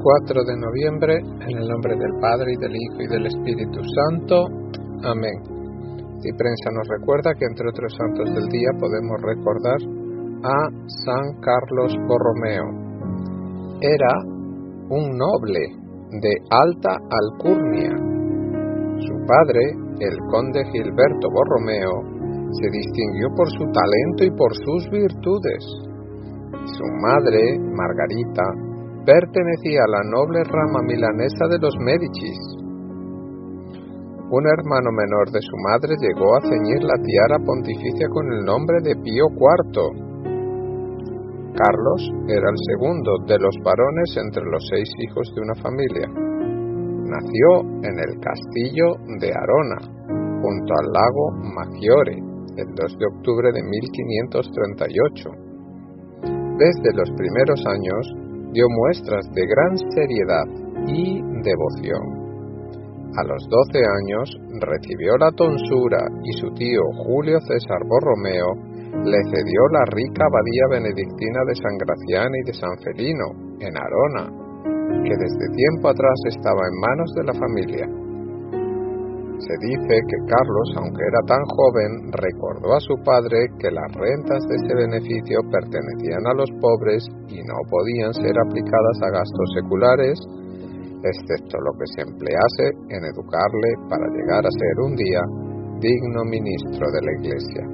4 de noviembre, en el nombre del Padre, y del Hijo, y del Espíritu Santo. Amén. Ciprensa nos recuerda que entre otros santos del día podemos recordar a San Carlos Borromeo. Era un noble de alta alcurnia. Su padre, el conde Gilberto Borromeo, se distinguió por su talento y por sus virtudes. Su madre, Margarita, pertenecía a la noble rama milanesa de los Médicis. Un hermano menor de su madre llegó a ceñir la tiara pontificia con el nombre de Pío IV. Carlos era el segundo de los varones entre los 6 hijos de una familia. Nació en el castillo de Arona, junto al lago Maggiore, el 2 de octubre de 1538. Desde los primeros años dio muestras de gran seriedad y devoción. A los 12 años recibió la tonsura y su tío Julio César Borromeo le cedió la rica abadía benedictina de San Gracián y de San Felino, en Arona, que desde tiempo atrás estaba en manos de la familia. Se dice que Carlos, aunque era tan joven, recordó a su padre que las rentas de ese beneficio pertenecían a los pobres y no podían ser aplicadas a gastos seculares, excepto lo que se emplease en educarle para llegar a ser un día digno ministro de la Iglesia.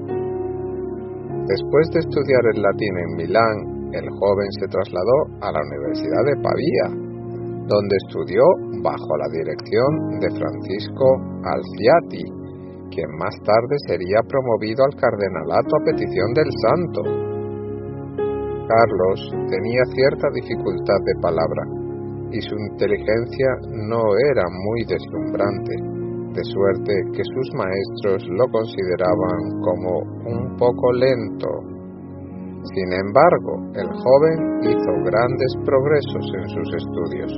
Después de estudiar el latín en Milán, el joven se trasladó a la Universidad de Pavía, donde estudió bajo la dirección de Francisco Alciati, quien más tarde sería promovido al cardenalato a petición del santo. Carlos tenía cierta dificultad de palabra y su inteligencia no era muy deslumbrante, de suerte que sus maestros lo consideraban como un poco lento. Sin embargo, el joven hizo grandes progresos en sus estudios.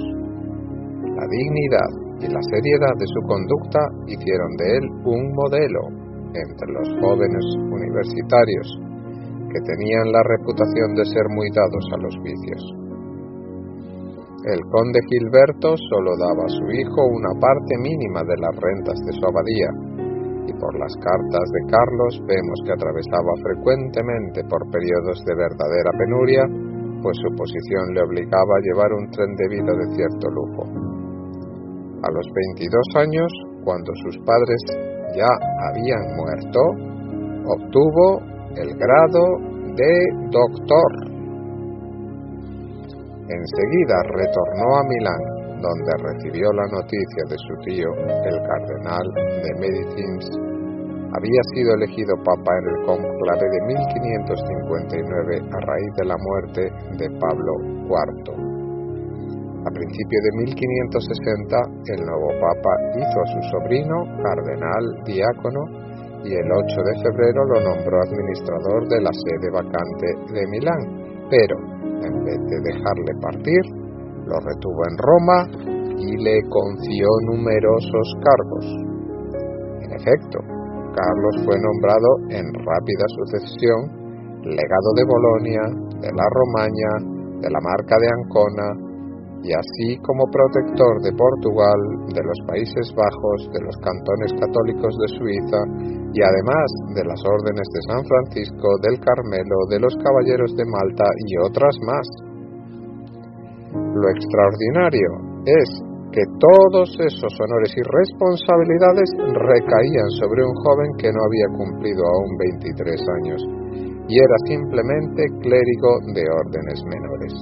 La dignidad y la seriedad de su conducta hicieron de él un modelo entre los jóvenes universitarios, que tenían la reputación de ser muy dados a los vicios. El conde Gilberto solo daba a su hijo una parte mínima de las rentas de su abadía, y por las cartas de Carlos vemos que atravesaba frecuentemente por periodos de verdadera penuria, pues su posición le obligaba a llevar un tren de vida de cierto lujo. A los 22 años, cuando sus padres ya habían muerto, obtuvo el grado de doctor. Enseguida retornó a Milán, donde recibió la noticia de su tío, el cardenal de Médicis. Había sido elegido papa en el cónclave de 1559 a raíz de la muerte de Pablo IV. A principios de 1560, el nuevo papa hizo a su sobrino cardenal diácono y el 8 de febrero lo nombró administrador de la sede vacante de Milán, pero en vez de dejarle partir, lo retuvo en Roma y le confió numerosos cargos. En efecto, Carlos fue nombrado en rápida sucesión legado de Bolonia, de la Romaña, de la Marca de Ancona, y así como protector de Portugal, de los Países Bajos, de los cantones católicos de Suiza y además de las órdenes de San Francisco, del Carmelo, de los Caballeros de Malta y otras más. Lo extraordinario es que todos esos honores y responsabilidades recaían sobre un joven que no había cumplido aún 23 años y era simplemente clérigo de órdenes menores.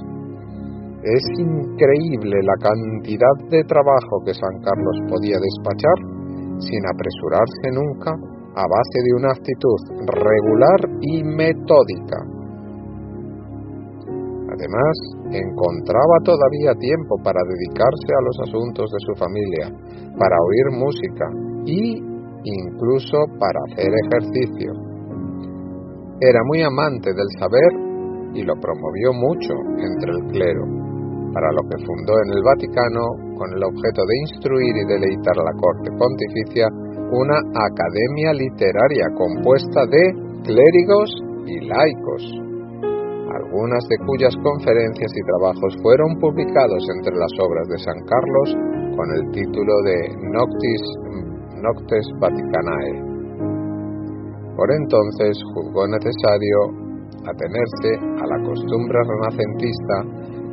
Es increíble la cantidad de trabajo que San Carlos podía despachar sin apresurarse nunca, a base de una actitud regular y metódica. Además, encontraba todavía tiempo para dedicarse a los asuntos de su familia, para oír música y incluso para hacer ejercicio. Era muy amante del saber y lo promovió mucho entre el clero, para lo que fundó en el Vaticano, con el objeto de instruir y deleitar a la corte pontificia, una academia literaria compuesta de clérigos y laicos. algunas de cuyas conferencias y trabajos fueron publicados entre las obras de San Carlos con el título de Noctes Vaticanae. Por entonces juzgó necesario atenerse a la costumbre renacentista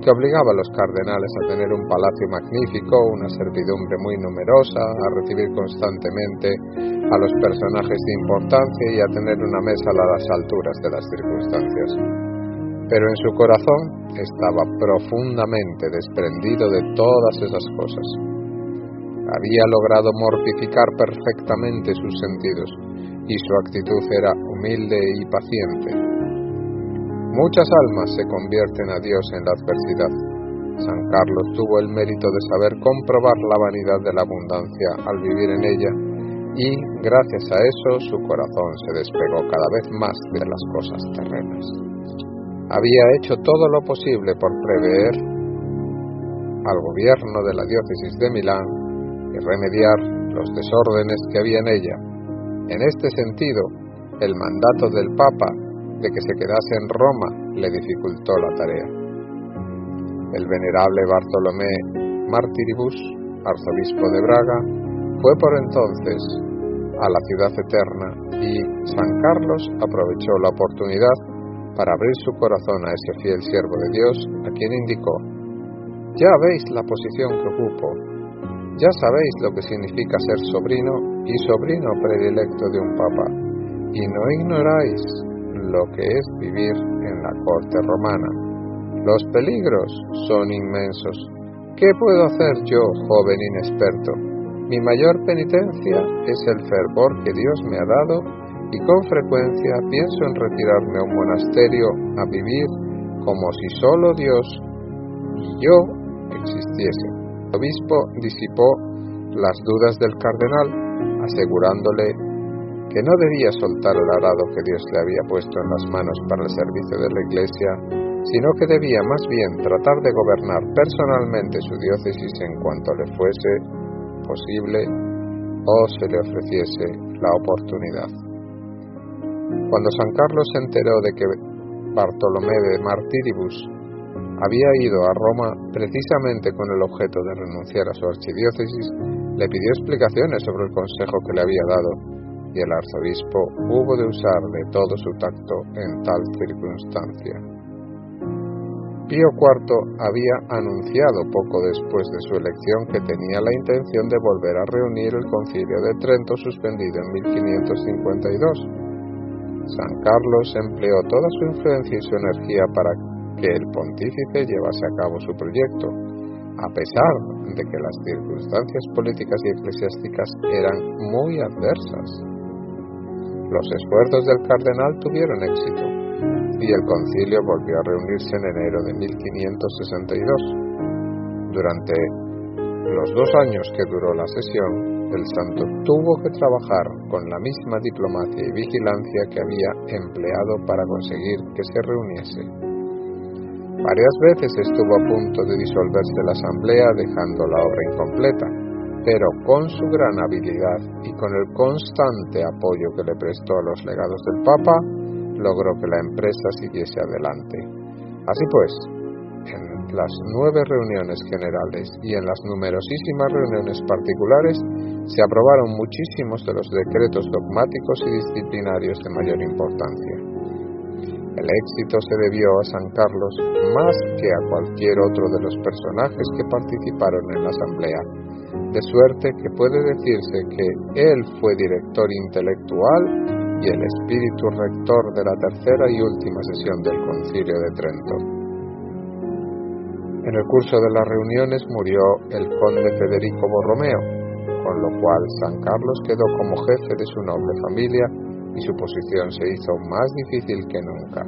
que obligaba a los cardenales a tener un palacio magnífico, una servidumbre muy numerosa, a recibir constantemente a los personajes de importancia y a tener una mesa a las alturas de las circunstancias. Pero en su corazón estaba profundamente desprendido de todas esas cosas. Había logrado mortificar perfectamente sus sentidos y su actitud era humilde y paciente. Muchas almas se convierten a Dios en la adversidad. San Carlos tuvo el mérito de saber comprobar la vanidad de la abundancia al vivir en ella y, gracias a eso, su corazón se despegó cada vez más de las cosas terrenas. Había hecho todo lo posible por prever al gobierno de la diócesis de Milán y remediar los desórdenes que había en ella. En este sentido, el mandato del Papa de que se quedase en Roma le dificultó la tarea. El venerable Bartolomé Martiribus, arzobispo de Braga, fue por entonces a la ciudad eterna y San Carlos aprovechó la oportunidad para abrir su corazón a ese fiel siervo de Dios, a quien indicó: ya veis la posición que ocupo, ya sabéis lo que significa ser sobrino y sobrino predilecto de un papa, y no ignoráis lo que es vivir en la corte romana. Los peligros son inmensos. ¿Qué puedo hacer yo, joven inexperto? Mi mayor penitencia es el fervor que Dios me ha dado y con frecuencia pienso en retirarme a un monasterio a vivir como si solo Dios y yo existiese. El obispo disipó las dudas del cardenal, asegurándole que no debía soltar el arado que Dios le había puesto en las manos para el servicio de la Iglesia, sino que debía más bien tratar de gobernar personalmente su diócesis en cuanto le fuese posible o se le ofreciese la oportunidad. Cuando San Carlos se enteró de que Bartolomé de Martiribus había ido a Roma precisamente con el objeto de renunciar a su archidiócesis, le pidió explicaciones sobre el consejo que le había dado, y el arzobispo hubo de usar de todo su tacto en tal circunstancia. Pío IV había anunciado poco después de su elección que tenía la intención de volver a reunir el Concilio de Trento suspendido en 1552. San Carlos empleó toda su influencia y su energía para que el pontífice llevase a cabo su proyecto, a pesar de que las circunstancias políticas y eclesiásticas eran muy adversas. Los esfuerzos del cardenal tuvieron éxito y el concilio volvió a reunirse en enero de 1562. Durante los 2 años que duró la sesión, el santo tuvo que trabajar con la misma diplomacia y vigilancia que había empleado para conseguir que se reuniese. Varias veces estuvo a punto de disolverse la asamblea dejando la obra incompleta, pero con su gran habilidad y con el constante apoyo que le prestó a los legados del Papa, logró que la empresa siguiese adelante. Así pues, en las 9 reuniones generales y en las numerosísimas reuniones particulares, se aprobaron muchísimos de los decretos dogmáticos y disciplinarios de mayor importancia. El éxito se debió a San Carlos más que a cualquier otro de los personajes que participaron en la asamblea, de suerte que puede decirse que él fue director intelectual y el espíritu rector de la tercera y última sesión del Concilio de Trento. En el curso de las reuniones murió el conde Federico Borromeo, con lo cual San Carlos quedó como jefe de su noble familia y su posición se hizo más difícil que nunca.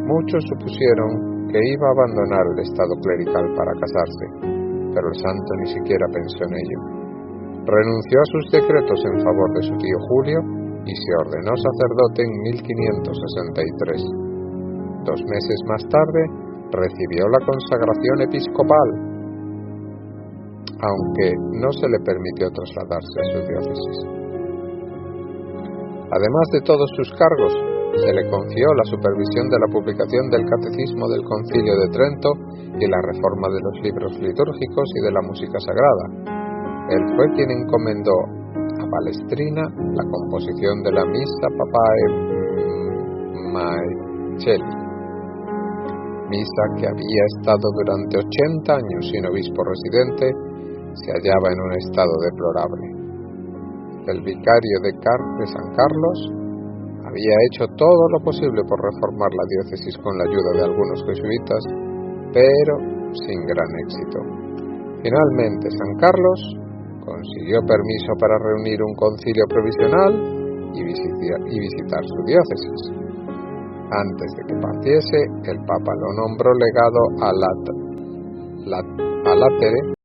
Muchos supusieron que iba a abandonar el estado clerical para casarse, pero el santo ni siquiera pensó en ello. Renunció a sus decretos en favor de su tío Julio y se ordenó sacerdote en 1563. 2 meses más tarde recibió la consagración episcopal, aunque no se le permitió trasladarse a su diócesis. Además de todos sus cargos, se le confió la supervisión de la publicación del Catecismo del Concilio de Trento y la reforma de los libros litúrgicos y de la música sagrada. Él fue quien encomendó a Palestrina la composición de la Missa Papae Maeccelli, misa que había estado durante 80 años sin obispo residente, se hallaba en un estado deplorable. El vicario de San Carlos había hecho todo lo posible por reformar la diócesis con la ayuda de algunos jesuitas, pero sin gran éxito. Finalmente, San Carlos consiguió permiso para reunir un concilio provisional y visitar su diócesis. Antes de que partiese, el Papa lo nombró legado a Latere